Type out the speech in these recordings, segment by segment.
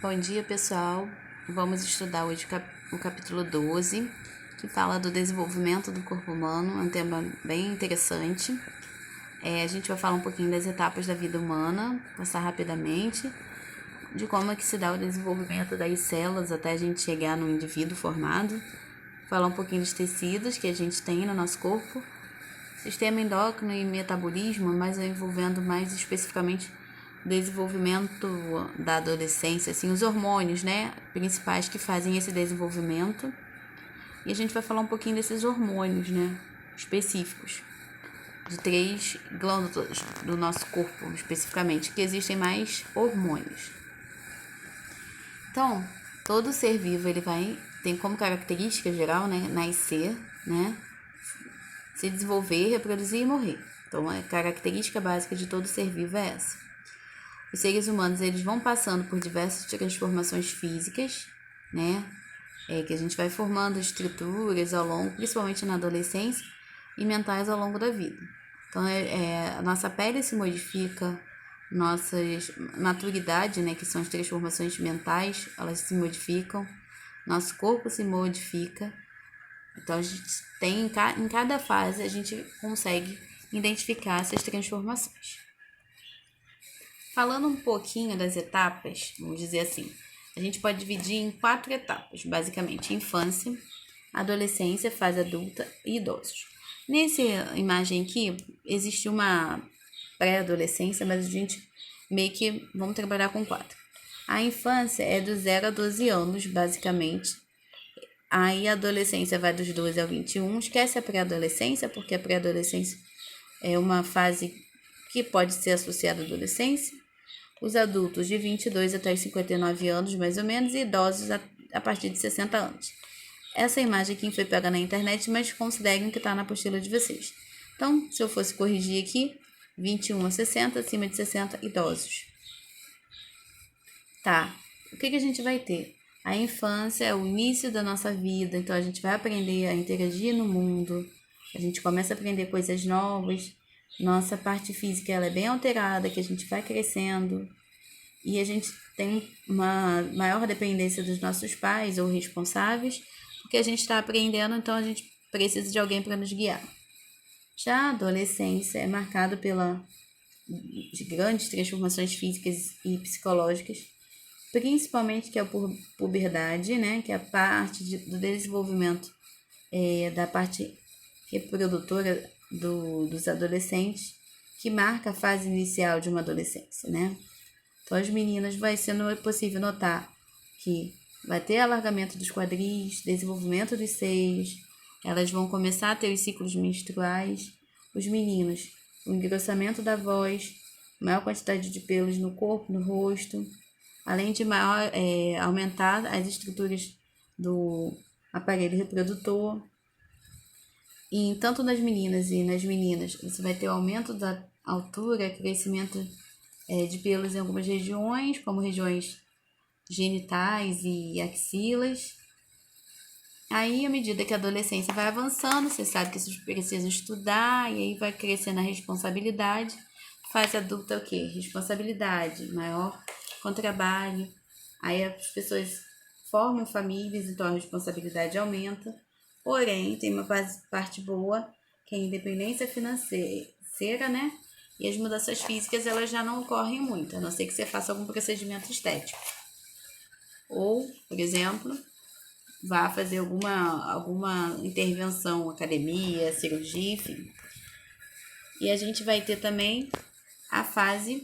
Bom dia, pessoal. Vamos estudar hoje o capítulo 12, que fala do desenvolvimento do corpo humano. É um tema bem interessante. A gente vai falar um pouquinho das etapas da vida humana, passar rapidamente, de como é que se dá o desenvolvimento das células até a gente chegar no indivíduo formado. Falar um pouquinho dos tecidos que a gente tem no nosso corpo, sistema endócrino e metabolismo, mas envolvendo mais especificamente o desenvolvimento da adolescência, assim, os hormônios, né, principais que fazem esse desenvolvimento. E a gente vai falar um pouquinho desses hormônios, né, específicos, de 3 glândulas do nosso corpo, especificamente, que existem mais hormônios. Então, todo ser vivo, ele tem como característica geral, né, nascer, né, se desenvolver, reproduzir e morrer. Então, a característica básica de todo ser vivo é essa. Os seres humanos, eles vão passando por diversas transformações físicas, né? Que a gente vai formando estruturas ao longo, principalmente na adolescência, e mentais ao longo da vida. Então, a nossa pele se modifica, nossa maturidade, né, que são as transformações mentais, elas se modificam, nosso corpo se modifica. Então, a gente tem, em cada fase, a gente consegue identificar essas transformações. Falando um pouquinho das etapas, vamos dizer assim, a gente pode dividir em 4 etapas, basicamente: infância, adolescência, fase adulta e idosos. Nessa imagem aqui, existe uma pré-adolescência, mas a gente meio que vamos trabalhar com 4. A infância é do 0 a 12 anos, basicamente. Aí a adolescência vai dos 12 ao 21. Esquece a pré-adolescência, porque a pré-adolescência é uma fase que pode ser associada à adolescência. Os adultos de 22 até os 59 anos, mais ou menos, e idosos a partir de 60 anos. Essa imagem aqui foi pega na internet, mas considerem que está na apostila de vocês. Então, se eu fosse corrigir aqui, 21 a 60, acima de 60, idosos. Tá, o que a gente vai ter? A infância é o início da nossa vida, então a gente vai aprender a interagir no mundo, a gente começa a aprender coisas novas, nossa parte física ela é bem alterada, que a gente vai crescendo, e a gente tem uma maior dependência dos nossos pais ou responsáveis, porque a gente está aprendendo, então a gente precisa de alguém para nos guiar. Já a adolescência é marcada pela grandes transformações físicas e psicológicas, principalmente que é a puberdade, né, que é a parte do desenvolvimento da parte reprodutora dos adolescentes, que marca a fase inicial de uma adolescência, né? Então, as meninas vai sendo possível notar que vai ter alargamento dos quadris, desenvolvimento dos seios, elas vão começar a ter os ciclos menstruais. Os meninos, o engrossamento da voz, maior quantidade de pelos no corpo, no rosto, além de aumentar as estruturas do aparelho reprodutor. E tanto nas meninas e nas meninas, você vai ter o aumento da altura, crescimento de pelos em algumas regiões, como regiões genitais e axilas. Aí, à medida que a adolescência vai avançando, você sabe que vocês precisam estudar, e aí vai crescendo a responsabilidade. Fase adulta é o quê? Responsabilidade maior com trabalho. Aí as pessoas formam famílias, então a responsabilidade aumenta. Porém, tem uma parte boa, que é a independência financeira, né? E as mudanças físicas, elas já não ocorrem muito, a não ser que você faça algum procedimento estético. Ou, por exemplo, vá fazer alguma intervenção, academia, cirurgia, enfim. E a gente vai ter também a fase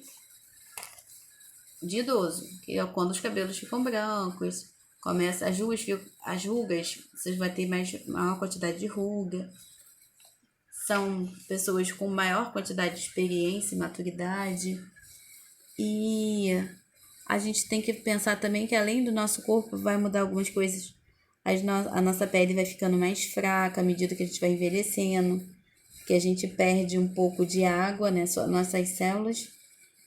de idoso, que é quando os cabelos ficam brancos, começa as rugas, vocês vão ter maior quantidade de ruga. São pessoas com maior quantidade de experiência e maturidade. E a gente tem que pensar também que além do nosso corpo vai mudar algumas coisas. A nossa pele vai ficando mais fraca à medida que a gente vai envelhecendo, que a gente perde um pouco de água, né, nossas células,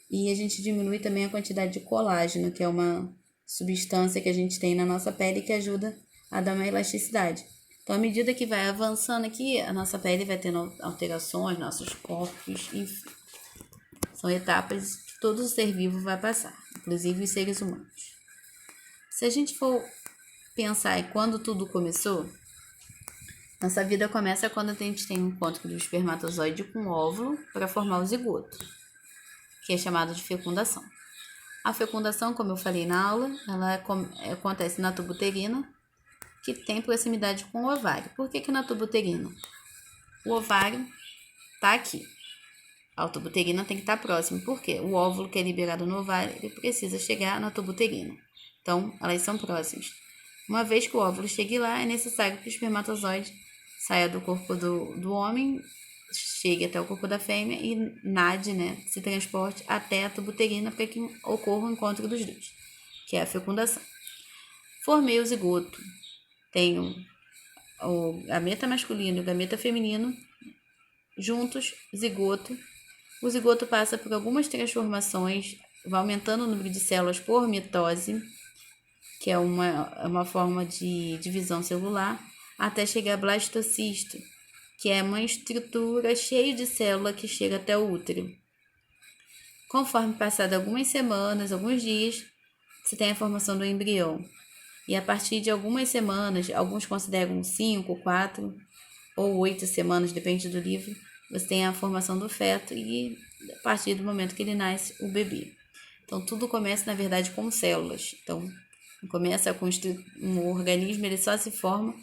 e a gente diminui também a quantidade de colágeno, que é uma substância que a gente tem na nossa pele que ajuda a dar uma elasticidade. Então, à medida que vai avançando aqui, a nossa pele vai tendo alterações, nossos corpos, enfim. São etapas que todo ser vivo vai passar, inclusive os seres humanos. Se a gente for pensar em quando tudo começou, nossa vida começa quando a gente tem um encontro do espermatozoide com o óvulo para formar o zigoto, que é chamado de fecundação. A fecundação, como eu falei na aula, ela acontece na tuba uterina, que tem proximidade com o ovário. Por que na tuba uterina? O ovário está aqui. A tuba uterina tem que estar próximo. Por quê? O óvulo que é liberado no ovário, ele precisa chegar na tuba uterina. Então, elas são próximas. Uma vez que o óvulo chegue lá, é necessário que o espermatozoide saia do corpo do homem, chegue até o corpo da fêmea e nade, se transporte até a tuba uterina para que ocorra o encontro dos dois, que é a fecundação. Formei o zigoto. Tenho o gameta masculino e o gameta feminino juntos, zigoto. O zigoto passa por algumas transformações, vai aumentando o número de células por mitose, que é uma forma de divisão celular, até chegar a blastocisto, que é uma estrutura cheia de célula que chega até o útero. Conforme passado algumas semanas, alguns dias, você tem a formação do embrião. E a partir de algumas semanas, alguns consideram 5, 4 ou 8 semanas, depende do livro, você tem a formação do feto e a partir do momento que ele nasce, o bebê. Então, tudo começa, na verdade, com células. Então, começa a construir um organismo, ele só se forma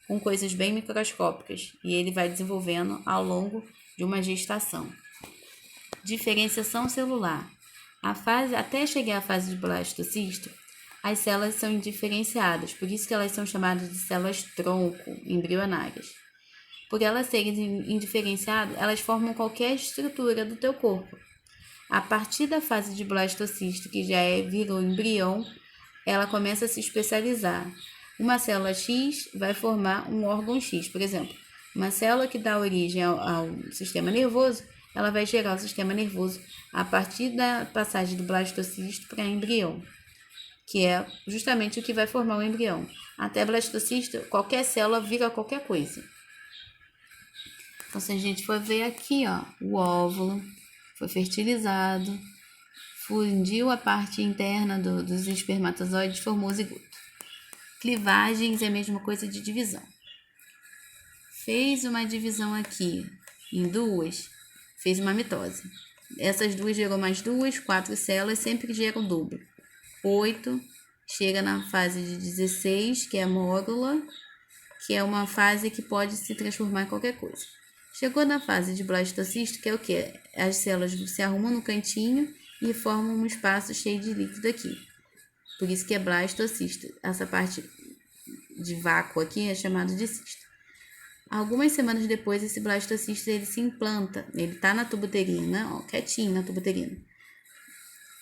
com coisas bem microscópicas e ele vai desenvolvendo ao longo de uma gestação. Diferenciação celular. Até chegar à fase de blastocisto, as células são indiferenciadas, por isso que elas são chamadas de células-tronco embrionárias. Por elas serem indiferenciadas, elas formam qualquer estrutura do teu corpo. A partir da fase de blastocisto, que já vira o embrião, ela começa a se especializar. Uma célula X vai formar um órgão X, por exemplo. Uma célula que dá origem ao sistema nervoso, ela vai gerar o sistema nervoso a partir da passagem do blastocisto para embrião, que é justamente o que vai formar o embrião. Até blastocisto, qualquer célula vira qualquer coisa. Então, se a gente for ver aqui, o óvulo foi fertilizado, fundiu a parte interna dos espermatozoides, formou o zigoto. Clivagens é a mesma coisa de divisão. Fez uma divisão aqui em duas, fez uma mitose. Essas duas geram mais 2, 4 células, sempre geram o dobro. 8, chega na fase de 16, que é a mórula, que é uma fase que pode se transformar em qualquer coisa. Chegou na fase de blastocisto, que é o quê? As células se arrumam no cantinho e formam um espaço cheio de líquido aqui. Por isso que é blastocisto. Essa parte de vácuo aqui é chamada de cisto. Algumas semanas depois, esse blastocisto ele se implanta. Ele tá na tuba uterina, quietinho na tuba uterina.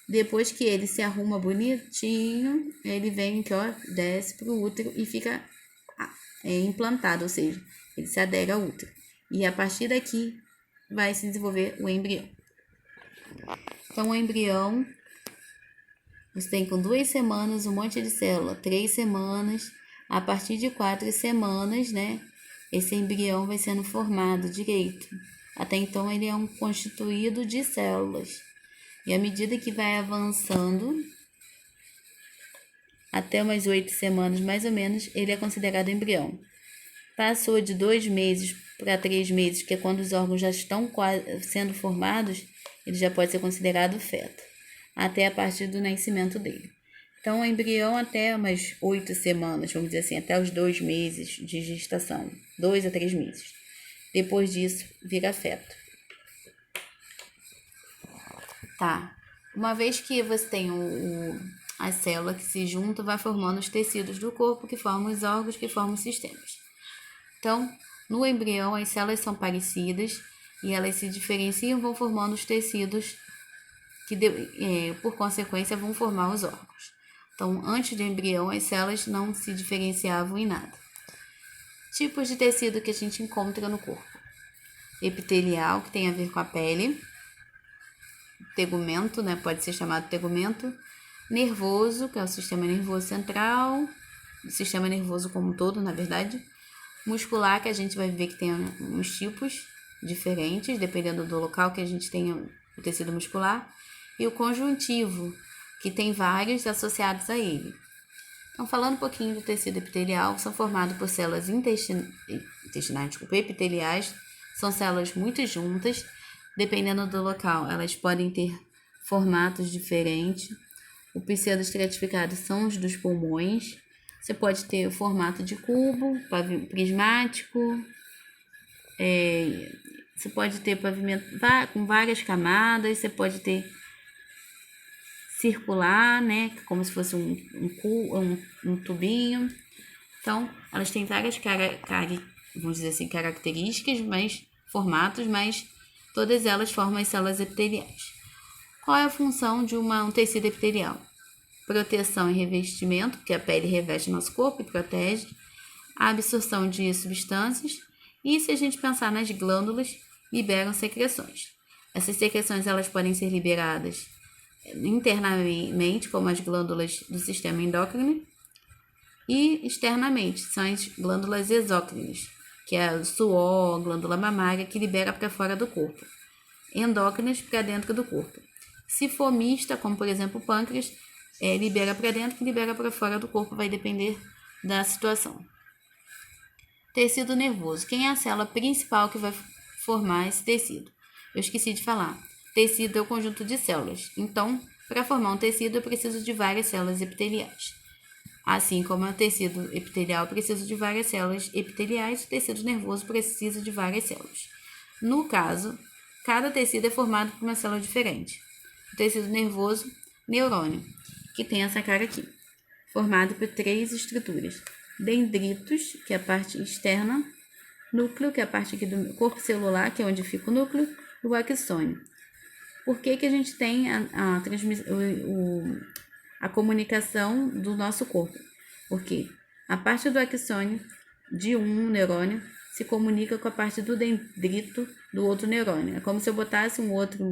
Depois que ele se arruma bonitinho, ele vem aqui, desce pro útero e fica implantado, ou seja, ele se adere ao útero. E a partir daqui vai se desenvolver o embrião. Então, o embrião, você tem com 2 semanas um monte de célula, 3 semanas, a partir de 4 semanas, esse embrião vai sendo formado direito. Até então, ele é um constituído de células. E à medida que vai avançando, até umas 8 semanas mais ou menos, ele é considerado embrião. Passou de 2 meses para 3 meses, que é quando os órgãos já estão sendo formados, ele já pode ser considerado feto, até a partir do nascimento dele. Então, o embrião até umas 8 semanas, vamos dizer assim, até os 2 meses de gestação, 2 a 3 meses. Depois disso, vira feto. Tá. Uma vez que você tem a célula que se junta, vai formando os tecidos do corpo, que formam os órgãos, que formam os sistemas. Então, no embrião, as células são parecidas e elas se diferenciam, vão formando os tecidos que, por consequência, vão formar os órgãos. Então, antes do embrião, as células não se diferenciavam em nada. Tipos de tecido que a gente encontra no corpo. Epitelial, que tem a ver com a pele. Tegumento, pode ser chamado tegumento. Nervoso, que é o sistema nervoso central. O sistema nervoso como um todo, na verdade. Muscular, que a gente vai ver que tem uns tipos diferentes, dependendo do local que a gente tenha o tecido muscular. E o conjuntivo, que tem vários associados a ele. Então, falando um pouquinho do tecido epitelial, são formados por células epiteliais, são células muito juntas, dependendo do local, elas podem ter formatos diferentes. O pseudoestratificado são os dos pulmões. Você pode ter o formato de cubo, prismático, você pode ter pavimento com várias camadas, você pode ter circular, né, como se fosse um tubinho. Então, elas têm várias vamos dizer assim, características, formatos, mas todas elas formam as células epiteliais. Qual é a função de um tecido epitelial? Proteção e revestimento, porque a pele reveste nosso corpo e protege, a absorção de substâncias, e se a gente pensar nas glândulas, liberam secreções. Essas secreções elas podem ser liberadas internamente, como as glândulas do sistema endócrino, e externamente, são as glândulas exócrinas, que é o suor, a glândula mamária, que libera para fora do corpo. Endócrinas para dentro do corpo. Se for mista, como por exemplo o pâncreas, libera para dentro e libera para fora do corpo, vai depender da situação. Tecido nervoso. Quem é a célula principal que vai formar esse tecido? Eu esqueci de falar. Tecido é o conjunto de células. Então, para formar um tecido, eu preciso de várias células epiteliais. Assim como o tecido epitelial precisa de várias células epiteliais, o tecido nervoso precisa de várias células. No caso, cada tecido é formado por uma célula diferente. O tecido nervoso, neurônio, que tem essa cara aqui, formado por 3 estruturas. Dendritos, que é a parte externa, núcleo, que é a parte aqui do corpo celular, que é onde fica o núcleo, e o axônio. Por que a gente tem a comunicação do nosso corpo? Porque a parte do axônio de um neurônio se comunica com a parte do dendrito do outro neurônio. É como se eu botasse um outro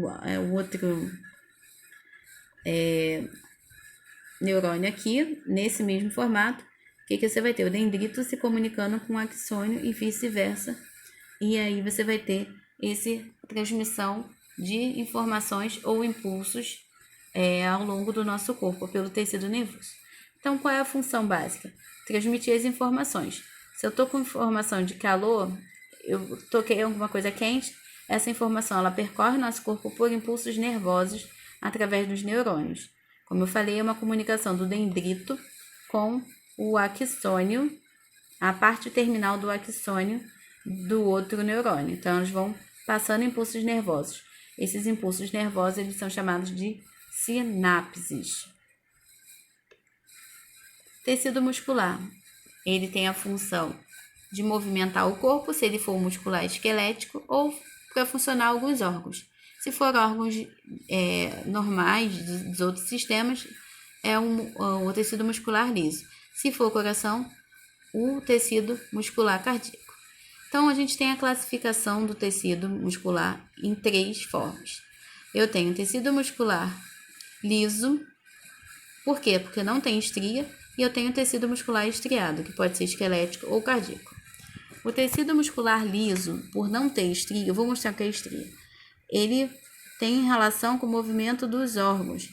neurônio aqui, nesse mesmo formato. O que você vai ter? O dendrito se comunicando com o axônio e vice-versa. E aí você vai ter essa transmissão de informações ou impulsos ao longo do nosso corpo, pelo tecido nervoso. Então, qual é a função básica? Transmitir as informações. Se eu estou com informação de calor, eu toquei em alguma coisa quente, essa informação ela percorre nosso corpo por impulsos nervosos através dos neurônios. Como eu falei, é uma comunicação do dendrito com o axônio, a parte terminal do axônio do outro neurônio. Então, eles vão passando impulsos nervosos. Esses impulsos nervosos eles são chamados de sinapses. Tecido muscular. Ele tem a função de movimentar o corpo, se ele for muscular esquelético, ou para funcionar alguns órgãos. Se for órgãos normais dos outros sistemas, é o tecido muscular liso. Se for coração, o tecido muscular cardíaco. Então, a gente tem a classificação do tecido muscular em 3 formas. Eu tenho tecido muscular liso. Por quê? Porque não tem estria. E eu tenho tecido muscular estriado, que pode ser esquelético ou cardíaco. O tecido muscular liso, por não ter estria, eu vou mostrar o que é estria. Ele tem relação com o movimento dos órgãos.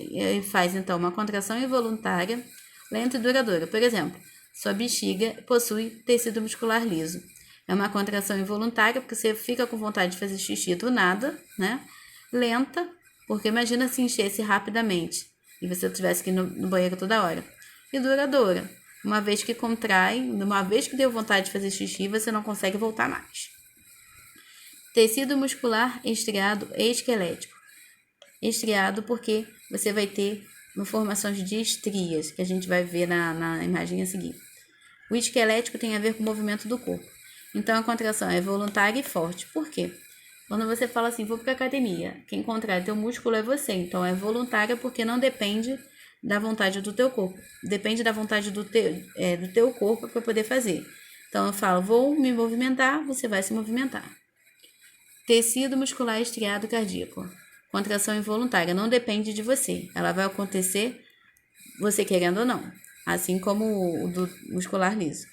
Ele faz, então, uma contração involuntária, lenta e duradoura. Por exemplo, sua bexiga possui tecido muscular liso. É uma contração involuntária, porque você fica com vontade de fazer xixi do nada, né? Lenta, porque imagina se enchesse rapidamente e você tivesse que ir no banheiro toda hora. E duradoura. Uma vez que contrai, uma vez que deu vontade de fazer xixi, você não consegue voltar mais. Tecido muscular estriado e esquelético. Estriado porque você vai ter formações de estrias, que a gente vai ver na imagem a seguir. O esquelético tem a ver com o movimento do corpo. Então, a contração é voluntária e forte. Por quê? Quando você fala assim, vou para academia, quem contrai teu músculo é você. Então, é voluntária porque não depende da vontade do teu corpo. Depende da vontade do teu corpo para poder fazer. Então, eu falo, vou me movimentar, você vai se movimentar. Tecido muscular estriado cardíaco. Contração involuntária, não depende de você. Ela vai acontecer você querendo ou não. Assim como o do muscular liso.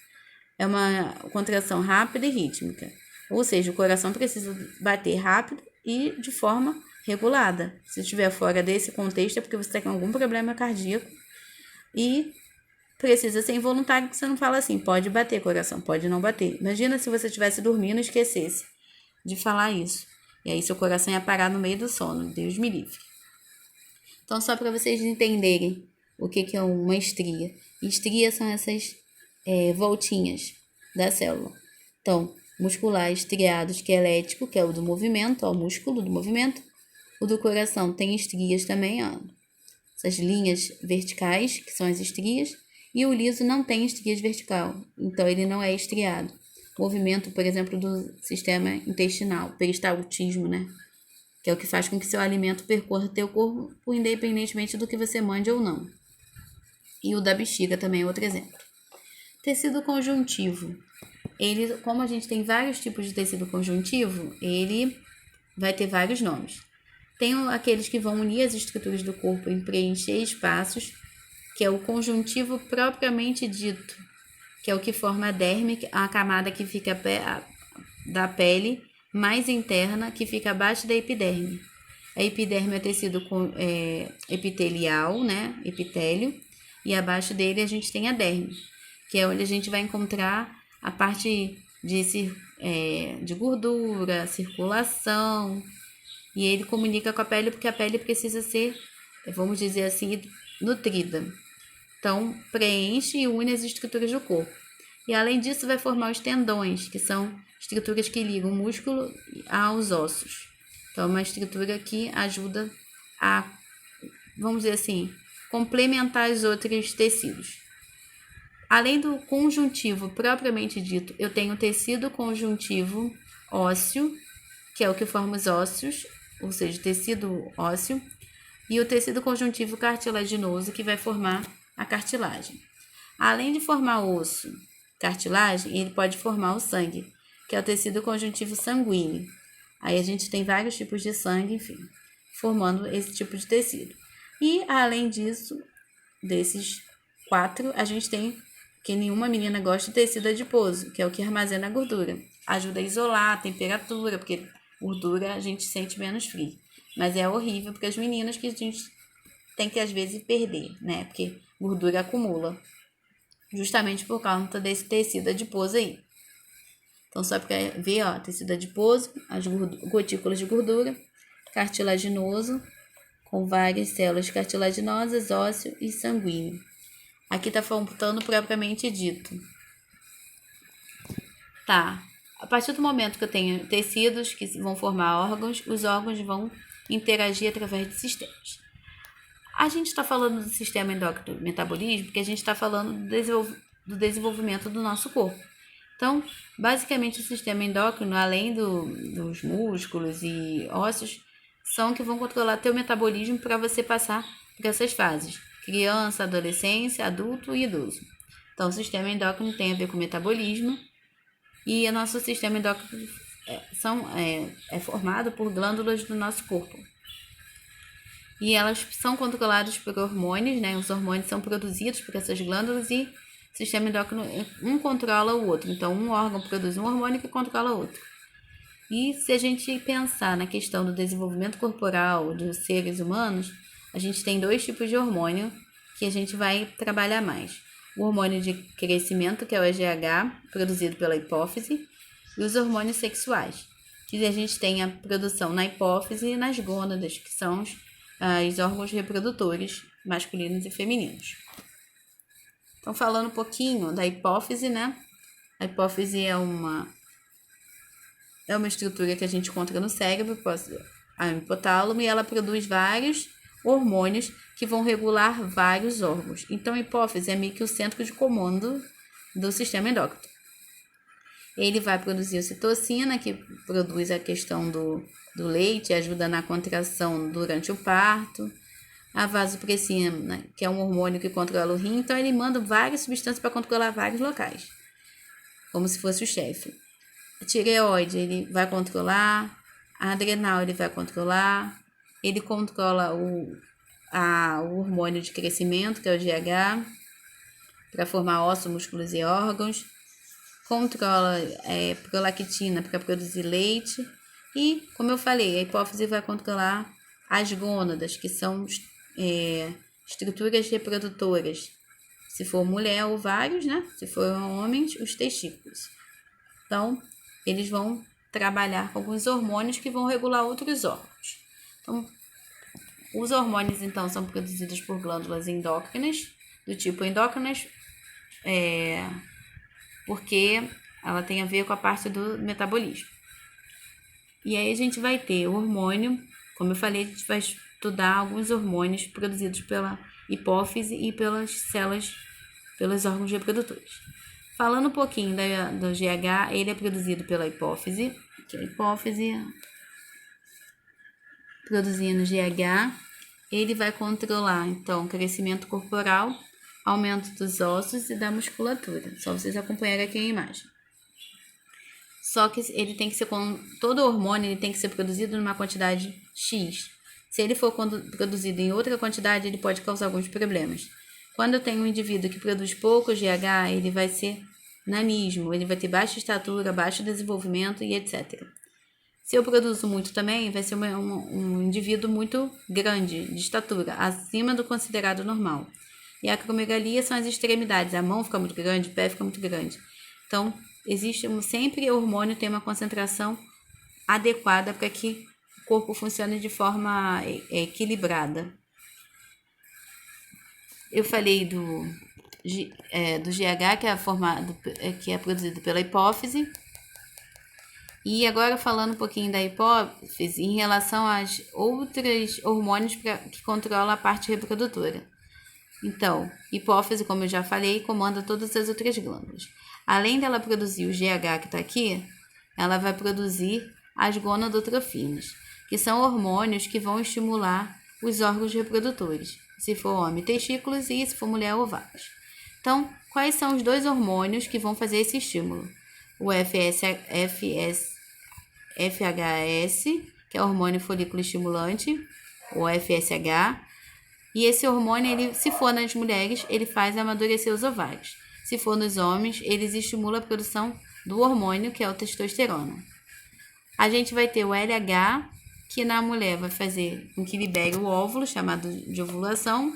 É uma contração rápida e rítmica. Ou seja, o coração precisa bater rápido e de forma regulada. Se estiver fora desse contexto é porque você está com algum problema cardíaco. E precisa ser involuntário, que você não fala assim, pode bater coração, pode não bater. Imagina se você estivesse dormindo e esquecesse de falar isso. E aí seu coração ia parar no meio do sono, Deus me livre. Então, só para vocês entenderem o que é uma estria. Estrias são essas voltinhas da célula. Então, muscular, estriado, esquelético, que é o do movimento, ó, o músculo do movimento. O do coração tem estrias também, ó, essas linhas verticais, que são as estrias. E o liso não tem estrias vertical, então ele não é estriado. Movimento, por exemplo, do sistema intestinal, peristaltismo, né? Que é o que faz com que seu alimento percorra teu corpo, independentemente do que você mande ou não. E o da bexiga também é outro exemplo. Tecido conjuntivo. Ele, como a gente tem vários tipos de tecido conjuntivo, ele vai ter vários nomes. Tem aqueles que vão unir as estruturas do corpo e preencher espaços, que é o conjuntivo propriamente dito, que é o que forma a derme, a camada que fica da pele mais interna, que fica abaixo da epiderme. A epiderme é tecido epitelial, né? Epitélio, e abaixo dele a gente tem a derme, que é onde a gente vai encontrar a parte de gordura, circulação, e ele comunica com a pele porque a pele precisa ser, vamos dizer assim, nutrida. Então, preenche e une as estruturas do corpo. E além disso, vai formar os tendões, que são estruturas que ligam o músculo aos ossos. Então, é uma estrutura que ajuda a, vamos dizer assim, complementar os outros tecidos. Além do conjuntivo propriamente dito, eu tenho o tecido conjuntivo ósseo, que é o que forma os ossos, ou seja, tecido ósseo, e o tecido conjuntivo cartilaginoso, que vai formar a cartilagem. Além de formar osso, cartilagem, ele pode formar o sangue, que é o tecido conjuntivo sanguíneo. Aí a gente tem vários tipos de sangue, enfim, formando esse tipo de tecido. E além disso, desses 4, a gente tem, que nenhuma menina gosta, de tecido adiposo, que é o que armazena a gordura. Ajuda a isolar a temperatura, porque gordura a gente sente menos frio. Mas é horrível porque as meninas que a gente tem que às vezes perder, né? Porque gordura acumula. Justamente por causa desse tecido adiposo aí. Então, só para ver, ó, tecido adiposo, as gotículas de gordura, cartilaginoso, com várias células cartilaginosas, ósseo e sanguíneo. Aqui tá faltando propriamente dito. Tá. A partir do momento que eu tenho tecidos que vão formar órgãos, os órgãos vão interagir através de sistemas. A gente está falando do sistema endócrino metabolismo porque a gente está falando do desenvolvimento do nosso corpo. Então, basicamente, o sistema endócrino, além dos músculos e ossos, são que vão controlar teu metabolismo para você passar por essas fases: criança, adolescência, adulto e idoso. Então, o sistema endócrino tem a ver com metabolismo e o nosso sistema endócrino é formado por glândulas do nosso corpo. E elas são controladas por hormônios, né? Os hormônios são produzidos por essas glândulas e o sistema endócrino, um controla o outro. Então, um órgão produz um hormônio que controla o outro. E se a gente pensar na questão do desenvolvimento corporal dos seres humanos, a gente tem 2 tipos de hormônio que a gente vai trabalhar mais. O hormônio de crescimento, que é o EGH, produzido pela hipófise, e os hormônios sexuais, que a gente tem a produção na hipófise e nas gônadas, que são os órgãos reprodutores masculinos e femininos. Então, falando um pouquinho da hipófise, né? A hipófise é uma estrutura que a gente encontra no cérebro, a hipotálamo, e ela produz vários hormônios que vão regular vários órgãos. Então, a hipófise é meio que o centro de comando do sistema endócrino. Ele vai produzir ocitocina, que produz a questão do leite, ajuda na contração durante o parto. A vasopressina, que é um hormônio que controla o rim, então ele manda várias substâncias para controlar vários locais, como se fosse o chefe. A tireoide, ele vai controlar, a adrenal, ele vai controlar, ele controla o hormônio de crescimento, que é o GH, para formar ossos, músculos e órgãos, controla prolactina para produzir leite e, como eu falei, a hipófise vai controlar as gônadas, que são estruturas reprodutoras. Se for mulher, ovários, né? Se for homens, os testículos. Então, eles vão trabalhar com alguns hormônios que vão regular outros órgãos. Então, os hormônios, então, são produzidos por glândulas endócrinas, do tipo endócrinas, porque ela tem a ver com a parte do metabolismo. E aí a gente vai ter o hormônio, como eu falei, a gente vai estudar alguns hormônios produzidos pela hipófise e pelas células, pelos órgãos reprodutores. Falando um pouquinho do GH, ele é produzido pela hipófise, que é a hipófise produzindo GH, ele vai controlar, então, o crescimento corporal, aumento dos ossos e da musculatura. Só vocês acompanharem aqui a imagem. Só que ele tem que ser, todo hormônio ele tem que ser produzido numa quantidade X. Se ele for produzido em outra quantidade, ele pode causar alguns problemas. Quando eu tenho um indivíduo que produz pouco GH, ele vai ser nanismo, ele vai ter baixa estatura, baixo desenvolvimento e etc. Se eu produzo muito também, vai ser um indivíduo muito grande de estatura, acima do considerado normal. E a acromegalia são as extremidades, a mão fica muito grande, o pé fica muito grande. Então, existe sempre o hormônio tem uma concentração adequada para que o corpo funcione de forma equilibrada. Eu falei do GH, que é produzido pela hipófise. E agora falando um pouquinho da hipófise em relação às outros hormônios que controlam a parte reprodutora. Então, hipófise, como eu já falei, comanda todas as outras glândulas. Além dela produzir o GH que está aqui, ela vai produzir as gonadotrofinas, que são hormônios que vão estimular os órgãos reprodutores. Se for homem, testículos e se for mulher, ovários. Então, quais são os dois hormônios que vão fazer esse estímulo? O FHS, que é o hormônio folículo estimulante, o FSH. E esse hormônio, se for nas mulheres, ele faz amadurecer os ovários. Se for nos homens, eles estimulam a produção do hormônio, que é o testosterona. A gente vai ter o LH, que na mulher vai fazer com que libere o óvulo, chamado de ovulação,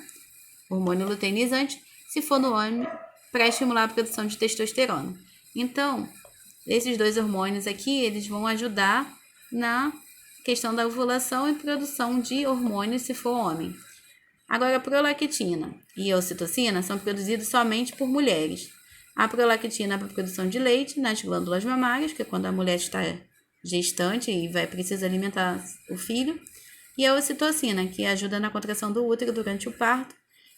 hormônio luteinizante. Se for no homem, para estimular a produção de testosterona. Então, esses dois hormônios aqui, eles vão ajudar na questão da ovulação e produção de hormônios, se for homem. Agora, a prolactina e a ocitocina são produzidos somente por mulheres. A prolactina é para a produção de leite nas glândulas mamárias, que é quando a mulher está gestante e precisa alimentar o filho. E a ocitocina, que ajuda na contração do útero durante o parto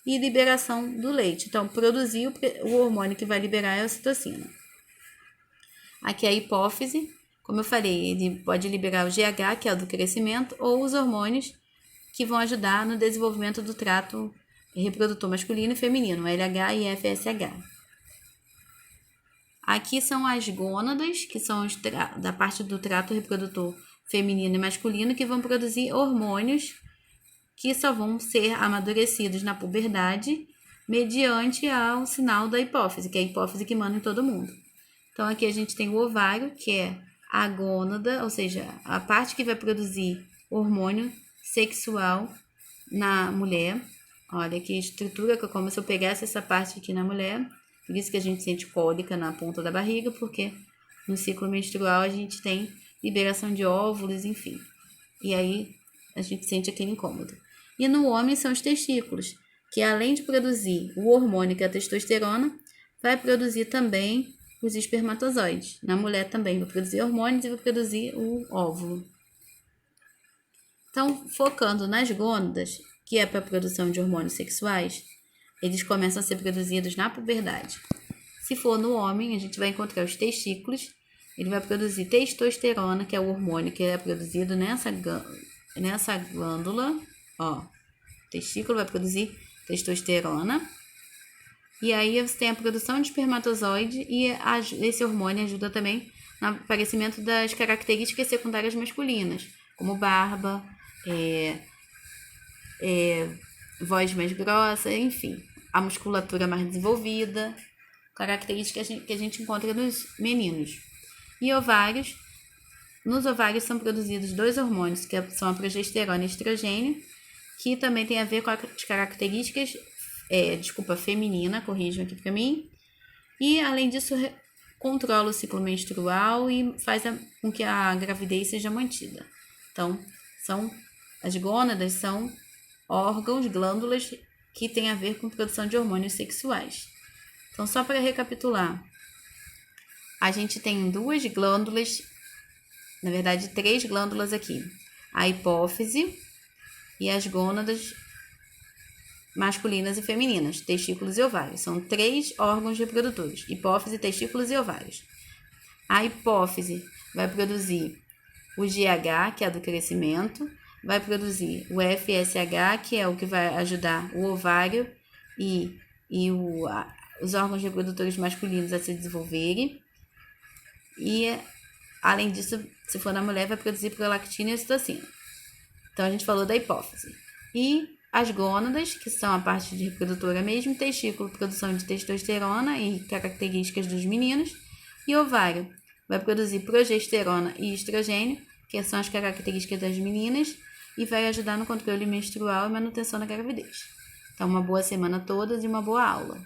e liberação do leite. Então, produzir o hormônio que vai liberar é a ocitocina. Aqui é a hipófise, como eu falei, ele pode liberar o GH, que é o do crescimento, ou os hormônios que vão ajudar no desenvolvimento do trato reprodutor masculino e feminino, LH e FSH. Aqui são as gônadas, que são da parte do trato reprodutor feminino e masculino, que vão produzir hormônios que só vão ser amadurecidos na puberdade mediante ao sinal da hipófise, que é a hipófise que manda em todo mundo. Então, aqui a gente tem o ovário, que é a gônada, ou seja, a parte que vai produzir hormônio sexual na mulher. Olha que estrutura, como se eu pegasse essa parte aqui na mulher. Por isso que a gente sente cólica na ponta da barriga, porque no ciclo menstrual a gente tem liberação de óvulos, enfim. E aí a gente sente aquele incômodo. E no homem são os testículos, que além de produzir o hormônio, que é a testosterona, vai produzir também os espermatozoides. Na mulher também vai produzir hormônios e vai produzir o óvulo. Então, focando nas gônadas, que é para a produção de hormônios sexuais, eles começam a ser produzidos na puberdade. Se for no homem, a gente vai encontrar os testículos, ele vai produzir testosterona, que é o hormônio que é produzido nessa glândula. Ó, o testículo vai produzir testosterona. E aí você tem a produção de espermatozoide e esse hormônio ajuda também no aparecimento das características secundárias masculinas, como barba, voz mais grossa, enfim, a musculatura mais desenvolvida, características que a gente encontra nos meninos. E ovários, nos ovários são produzidos dois hormônios, que são a progesterona e estrogênio, que também tem a ver com as características, feminina, corrijam aqui para mim. E, além disso, controla o ciclo menstrual e faz com que a gravidez seja mantida. Então, as gônadas são órgãos, glândulas que têm a ver com produção de hormônios sexuais. Então, só para recapitular, a gente tem duas glândulas, na verdade, 3 glândulas aqui. A hipófise e as gônadas masculinas e femininas, testículos e ovários. São 3 órgãos reprodutores, hipófise, testículos e ovários. A hipófise vai produzir o GH, que é do crescimento, vai produzir o FSH, que é o que vai ajudar o ovário e os órgãos reprodutores masculinos a se desenvolverem. E, além disso, se for na mulher, vai produzir prolactina e ocitocina. Então, a gente falou da hipófise. E as gônadas, que são a parte de reprodutora mesmo, testículo, produção de testosterona e características dos meninos. E ovário vai produzir progesterona e estrogênio, que são as características das meninas, e vai ajudar no controle menstrual e manutenção da gravidez. Então, uma boa semana a todos e uma boa aula.